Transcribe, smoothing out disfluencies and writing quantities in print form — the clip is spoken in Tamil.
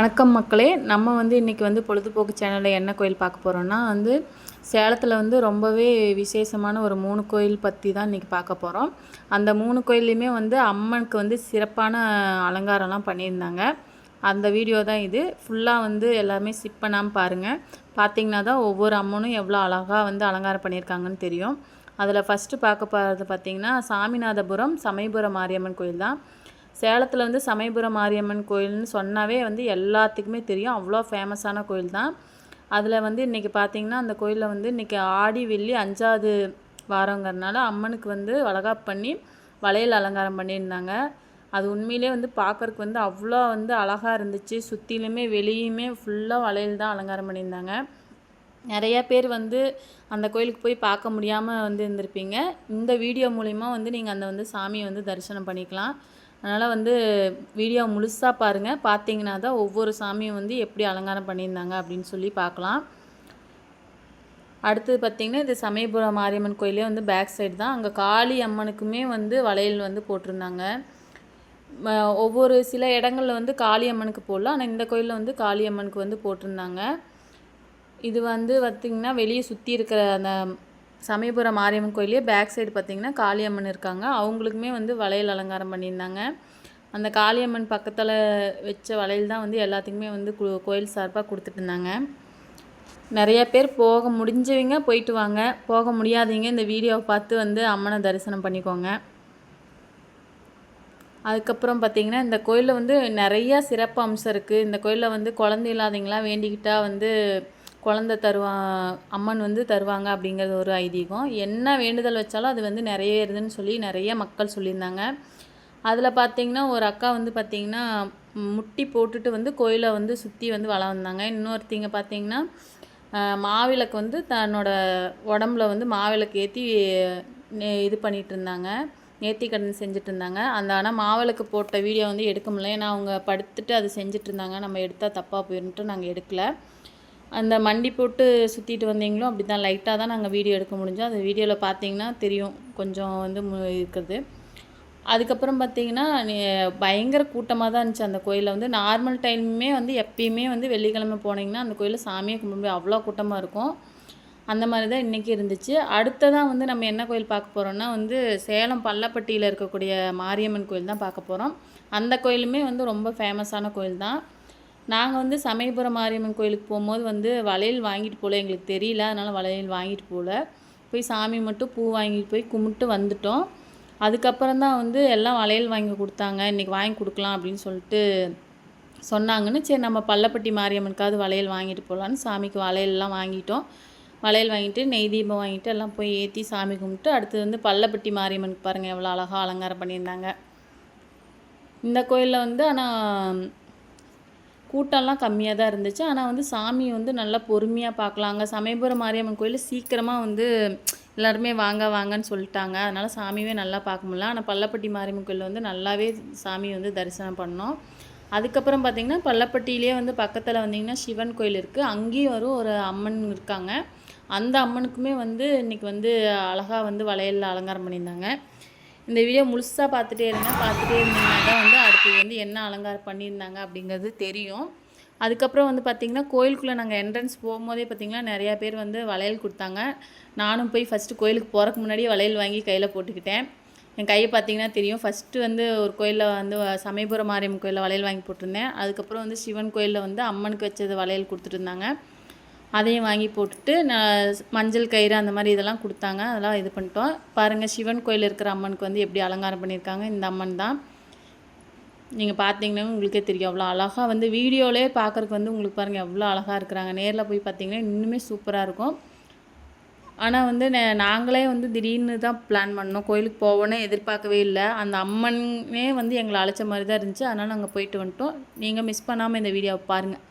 வணக்கம் மக்களே. நம்ம இன்றைக்கி பொழுதுபோக்கு சேனலில் என்ன கோயில் பார்க்க போகிறோன்னா சேலத்தில் ரொம்பவே விசேஷமான ஒரு 3 கோயில் பற்றி தான் இன்றைக்கி பார்க்க போகிறோம். அந்த 3 கோயில்லையுமே அம்மனுக்கு சிறப்பான அலங்காரம்லாம் பண்ணியிருந்தாங்க. அந்த வீடியோ தான் இது. ஃபுல்லாக எல்லாமே ஸ்கிப் பண்ணாமல் பாருங்கள். பார்த்திங்கன்னா தான் ஒவ்வொரு அம்மனும் எவ்வளோ அழகாக அலங்காரம் பண்ணியிருக்காங்கன்னு தெரியும். அதில் ஃபஸ்ட்டு பார்க்க போகிறது பார்த்திங்கன்னா சாமிநாதபுரம் சமயபுரம் மாரியம்மன் கோயில் தான். சேலத்தில் சமயபுரம் மாரியம்மன் கோயில்னு சொன்னாவே எல்லாத்துக்குமே தெரியும். அவ்வளோ ஃபேமஸான கோயில் தான். அதில் இன்றைக்கி பார்த்திங்கன்னா அந்த கோயிலில் இன்றைக்கி ஆடி வெள்ளி 5வது வாரங்கிறதுனால அம்மனுக்கு வளைகாப்பு பண்ணி வளையல் அலங்காரம் பண்ணியிருந்தாங்க. அது உண்மையிலே பார்க்குறதுக்கு அவ்வளோ அழகாக இருந்துச்சு. சுற்றிலுமே வெளியுமே ஃபுல்லாக வளையல் தான் அலங்காரம் பண்ணியிருந்தாங்க. நிறையா பேர் அந்த கோயிலுக்கு போய் பார்க்க முடியாமல் இருந்திருப்பீங்க. இந்த வீடியோ மூலிமா நீங்கள் அந்த சாமியை தரிசனம் பண்ணிக்கலாம். அதனால் வீடியோ முழுசாக பாருங்கள். பார்த்தீங்கன்னா தான் ஒவ்வொரு சாமியும் எப்படி அலங்காரம் பண்ணியிருந்தாங்க அப்படின்னு சொல்லி பார்க்கலாம். அடுத்தது பார்த்திங்கன்னா இது சமயபுரம் மாரியம்மன் கோயிலே பேக் சைடு தான். அங்கே காளி அம்மனுக்குமே வளையல் போட்டிருந்தாங்க. ஒவ்வொரு சில இடங்களில் காளி அம்மனுக்கு போடலாம். ஆனால் இந்த கோயிலில் காளி அம்மனுக்கு போட்டிருந்தாங்க. இது பார்த்திங்கன்னா வெளியே சுற்றி இருக்கிற அந்த சமயபுரம் மாரியம்மன் கோயிலே பேக் சைடு பார்த்திங்கன்னா காளியம்மன் இருக்காங்க. அவங்களுக்குமே வளையல் அலங்காரம் பண்ணியிருந்தாங்க. அந்த காளியம்மன் பக்கத்தில் வச்ச வளையல் தான் எல்லாத்துக்குமே கோயில் சார்பாக கொடுத்துட்டு இருந்தாங்க. நிறையா பேர் போக முடிஞ்சவங்க போயிட்டு வாங்க. போக முடியாதவங்க இந்த வீடியோவை பார்த்து அம்மனை தரிசனம் பண்ணிக்கோங்க. அதுக்கப்புறம் பார்த்திங்கன்னா இந்த கோயிலில் நிறையா சிறப்பு அம்சம் இருக்குது. இந்த கோயிலில் குழந்தை இல்லாதவங்களாம் வேண்டிக்கிட்டால் குழந்த அம்மன் தருவாங்க அப்படிங்கிறது ஒரு ஐதீகம். என்ன வேண்டுதல் வச்சாலும் அது நிறைவேறுதுன்னு சொல்லி நிறைய மக்கள் சொல்லியிருந்தாங்க. அதில் பார்த்திங்கன்னா ஒரு அக்கா பார்த்திங்கன்னா முட்டி போட்டுட்டு கோயிலை சுற்றி வலம் வந்தாங்க. இன்னொருத்திங்க பார்த்திங்கன்னா மாவிளக்கு தன்னோட உடம்புல மாவிளக்கு ஏற்றி இது பண்ணிகிட்டு இருந்தாங்க. நேர்த்திக்கடன் செஞ்சுட்டு இருந்தாங்க. ஆனால் மாவிளக்கு போட்ட வீடியோ எடுக்க முடியல. ஏன்னா அவங்க படுத்துட்டு அது செஞ்சுட்டு இருந்தாங்க. நம்ம எடுத்தால் தப்பாக போயிருந்துட்டு நாங்கள் எடுக்கலை. அந்த மண்டி போட்டு சுற்றிட்டு வந்தீங்களும் அப்படி தான் லைட்டாக தான் நாங்கள் வீடியோ எடுக்க முடிஞ்சோம். அந்த வீடியோவில் பார்த்தீங்கன்னா தெரியும் கொஞ்சம் இருக்கிறது. அதுக்கப்புறம் பார்த்திங்கன்னா பயங்கர கூட்டமாக தான் இருந்துச்சு. அந்த கோயிலில் நார்மல் டைமுமே எப்பயுமே வெள்ளிக்கிழமை போனீங்கன்னா அந்த கோயிலில் சாமியை கும்பிட்டு அவ்வளோ கூட்டமாக இருக்கும். அந்த மாதிரி தான் இன்றைக்கி இருந்துச்சு. அடுத்ததான் நம்ம என்ன கோயில் பார்க்க போகிறோன்னா சேலம் பள்ளப்பட்டியில் இருக்கக்கூடிய மாரியம்மன் கோயில் தான் பார்க்க போகிறோம். அந்த கோயிலுமே ரொம்ப ஃபேமஸான கோயில் தான். நாங்கள் சமயபுரம் மாரியம்மன் கோயிலுக்கு போகும்போது வளையல் வாங்கிட்டு போகல. எங்களுக்கு தெரியல, அதனால் வளையல் வாங்கிட்டு போகல. போய் சாமி மட்டும் பூ வாங்கிட்டு போய் கும்பிட்டு வந்துட்டோம். அதுக்கப்புறம் தான் எல்லாம் வளையல் வாங்கி கொடுத்தாங்க. இன்றைக்கி வாங்கி கொடுக்கலாம் அப்படின்னு சொல்லிட்டு சொன்னாங்கன்னு சரி நம்ம பள்ளப்பட்டி மாரியம்மனுக்காவது வளையல் வாங்கிட்டு போகலான்னு சாமிக்கு வளையல்லாம் வாங்கிட்டோம். வளையல் வாங்கிட்டு நெய் தீபம் வாங்கிட்டு எல்லாம் போய் ஏற்றி சாமி கும்பிட்டு அடுத்து பள்ளப்பட்டி மாரியம்மனுக்கு பாருங்கள் எவ்வளோ அழகாக அலங்காரம் பண்ணியிருந்தாங்க. இந்த கோயிலில் ஆனால் கூட்டம்லாம் கம்மியாக தான் இருந்துச்சு. ஆனால் சாமி நல்லா பொறுமையாக பார்க்கலாம். அங்கே சமயபுரம் மாரியம்மன் கோயில் சீக்கிரமாக எல்லாருமே வாங்க வாங்கன்னு சொல்லிட்டாங்க. அதனால் சாமியே நல்லா பார்க்க முடியல. ஆனால் பள்ளப்பட்டி மாரியம்மன் கோயில் நல்லாவே சாமி தரிசனம் பண்ணோம். அதுக்கப்புறம் பார்த்திங்கன்னா பள்ளப்பட்டியிலே பக்கத்தில் வந்திங்கன்னா சிவன் கோயில் இருக்குது. அங்கேயும் ஒரு அம்மன் இருக்காங்க. அந்த அம்மனுக்குமே இன்றைக்கி அழகாக வளையலில் அலங்காரம் பண்ணியிருந்தாங்க. இந்த வீடியோ முழுசாக பார்த்துட்டே இருந்தீங்கன்னா தான் அடுத்து என்ன அலங்காரம் பண்ணியிருந்தாங்க அப்படிங்கிறது தெரியும். அதுக்கப்புறம் பார்த்திங்கன்னா கோயிலுக்குள்ளே நாங்கள் என்ட்ரன்ஸ் போகும்போதே பார்த்திங்கன்னா நிறையா பேர் வளையல் கொடுத்தாங்க. நானும் போய் ஃபஸ்ட்டு கோயிலுக்கு போகிறக்கு முன்னாடியே வளையல் வாங்கி கையில் போட்டுக்கிட்டேன். என் கையை பார்த்திங்கன்னா தெரியும். ஃபஸ்ட்டு ஒரு கோயிலில் சமயபுரம் மாரியம்மன் கோயிலில் வளையல் வாங்கி போட்டிருந்தேன். அதுக்கப்புறம் சிவன் கோயிலில் அம்மனுக்கு வச்சது வளையல் கொடுத்துட்டு இருந்தாங்க. அதையும் வாங்கி போட்டுட்டு மஞ்சள் கயிறு அந்த மாதிரி இதெல்லாம் கொடுத்தாங்க. அதெல்லாம் இது பண்ணிட்டோம். பாருங்கள் சிவன் கோயில் இருக்கிற அம்மனுக்கு எப்படி அலங்காரம் பண்ணியிருக்காங்க. இந்த அம்மன் தான். நீங்கள் பார்த்தீங்கன்னா உங்களுக்கே தெரியும் அவ்வளோ அழகாக வீடியோவிலே பார்க்குறக்கு உங்களுக்கு பாருங்கள் எவ்வளோ அழகாக இருக்கிறாங்க. நேரில் போய் பார்த்தீங்கன்னா இன்னுமே சூப்பராக இருக்கும். ஆனால் நாங்களே திடீர்னு தான் பிளான் பண்ணோம். கோயிலுக்கு போவோன்னே எதிர்பார்க்கவே இல்லை. அந்த அம்மனே எங்களை அழைச்ச மாதிரி தான் இருந்துச்சு. அதனால் நாங்கள் போயிட்டு வந்துட்டோம். நீங்கள் மிஸ் பண்ணாமல் இந்த வீடியோவை பாருங்கள்.